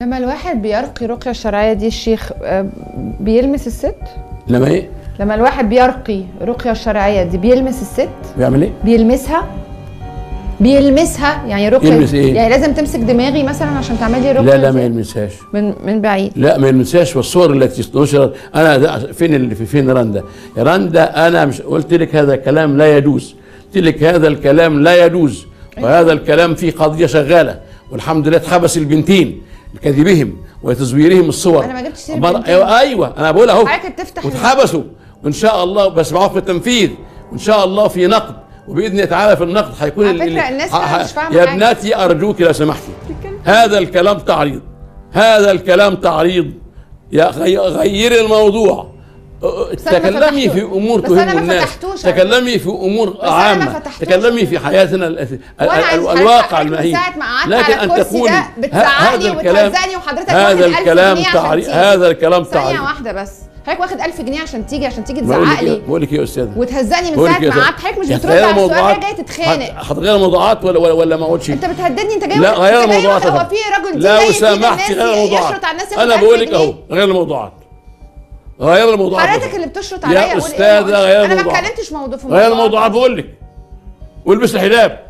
لما الواحد بيرقي رقية شرعية دي الشيخ بيلمس الست؟ لما ايه؟ لما الواحد بيرقي رقية شرعية دي بيلمس الست؟ بيعمل ايه؟ بيلمسها يعني رقية. يلمس ايه؟ يعني لازم تمسك دماغي مثلا عشان تعملي رقية؟ لا ما يلمسهاش من بعيد. لا ما يلمسهاش. والصور التي نشرت انا فين رندا؟ يا رندا انا مش قلت لك هذا الكلام لا يجوز، قلت لك هذا الكلام لا يجوز، وهذا الكلام في قضية شغالة والحمد لله اتحبس البنتين لكذبهم وتزويرهم الصور. انا ما جبتش سيرة البنتين. ايوه انا بقول اهو حضرتك بتفتح واتحبسوا وان شاء الله بس معاه في التنفيذ وان شاء الله في نقد وباذن الله تعالى في النقد هيكون على فكرة الناس مش فاهمة يا حاجة. ابناتي ارجوك لو سمحتي هذا الكلام تعريض، هذا الكلام تعريض. يا غيري الموضوع، تكلمي في امور تهم الناس، تكلمي في امور عامه، تكلمي في حياتنا الواقع المهين. لكن ان تقولي هذا الكلام هذا الكلام تعريض، هذا الكلام تعريض. ثانيه واحده بس، حضرتك واخد 1000 جنيه عشان تيجي تزعق لي. بقول لك ايه يا استاذه وتهزقني من ساعه ما قعدت. حضرتك مش بترد على السؤال، جاي تتخانق. هتغير الموضوعات ولا ما اقولش؟ انت بتهددني. انت جاي لا غير الموضوعات. هو في راجل لو سمحتي غير الموضوعات. انا بقول لك اهو غير الموضوعات، غير الموضوعات. حضرتك اللي بتشرط عليا يا استاذه غير الموضوعات. انا ما اتكلمتش موضوع في غير الموضوعات بقول لك. والبس الحجاب.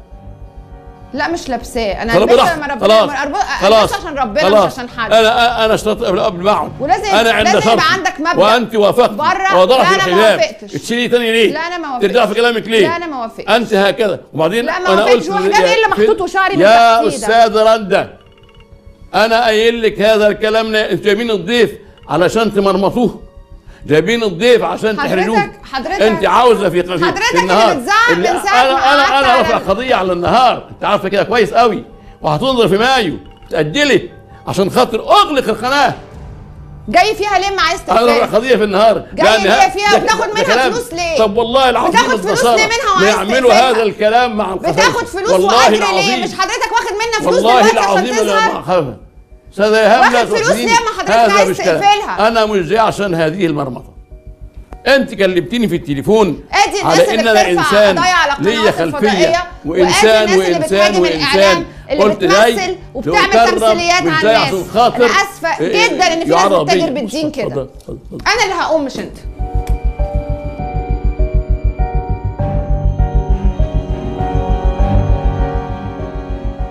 لا مش لابساه، انا لابسه لما ربنا خلاص عشان ربنا مش عشان حد. انا اشترطت قبل ما اقعد. ولازم يبقى عندك مبدأ. وانت وافقت ووضعت الحجاب. تشيلي تاني ليه؟ لا انا ما وافقتش. ترجعي في كلامك ليه؟ لا انا ما وافقتش. انت هكذا وبعدين لا ما وافقتش. هو حجاب ايه اللي محطوط وشعري من تحت يا استاذ رندا انا قايل لك هذا الكلام. انتوا جايبين الضيف علشان تمرمطوه، جايبين الضيف عشان تحرجوه. حضرتك انت عاوزه في النهار اللي بتزعق من ساعه انا رافع قضيه على النهار، انت عارفه كده كويس قوي، وهتنظر في مايو اتاجلت عشان خاطر اغلق القناه. جاي فيها ليه؟ عايز انا رافع قضيه في النهار جاي ليه فيها وبتاخد منها فلوس ليه؟ طب والله العظيم بتاخد فلوس ليه منها وعايز يعملوا هذا الكلام مع القفاية. بتاخد فلوس واجر ليه؟ مش حضرتك واخد منها فلوس والله دلوقتي عشان تظهر؟ استاذ ايهاب واخد فلوس ليه ما حضرتك عايز تقفلها؟ انا مش جاي عشان هذه المرمطه. انت كلمتيني في التليفون ادي الناس على ان انا انسان ليا خلفيه وانسان اللي بتمثل وبتعمل تمثيليات على الناس. انا اسفه جدا ان في ناس بتتاجر بالدين كده. انا اللي هقوم مش انت.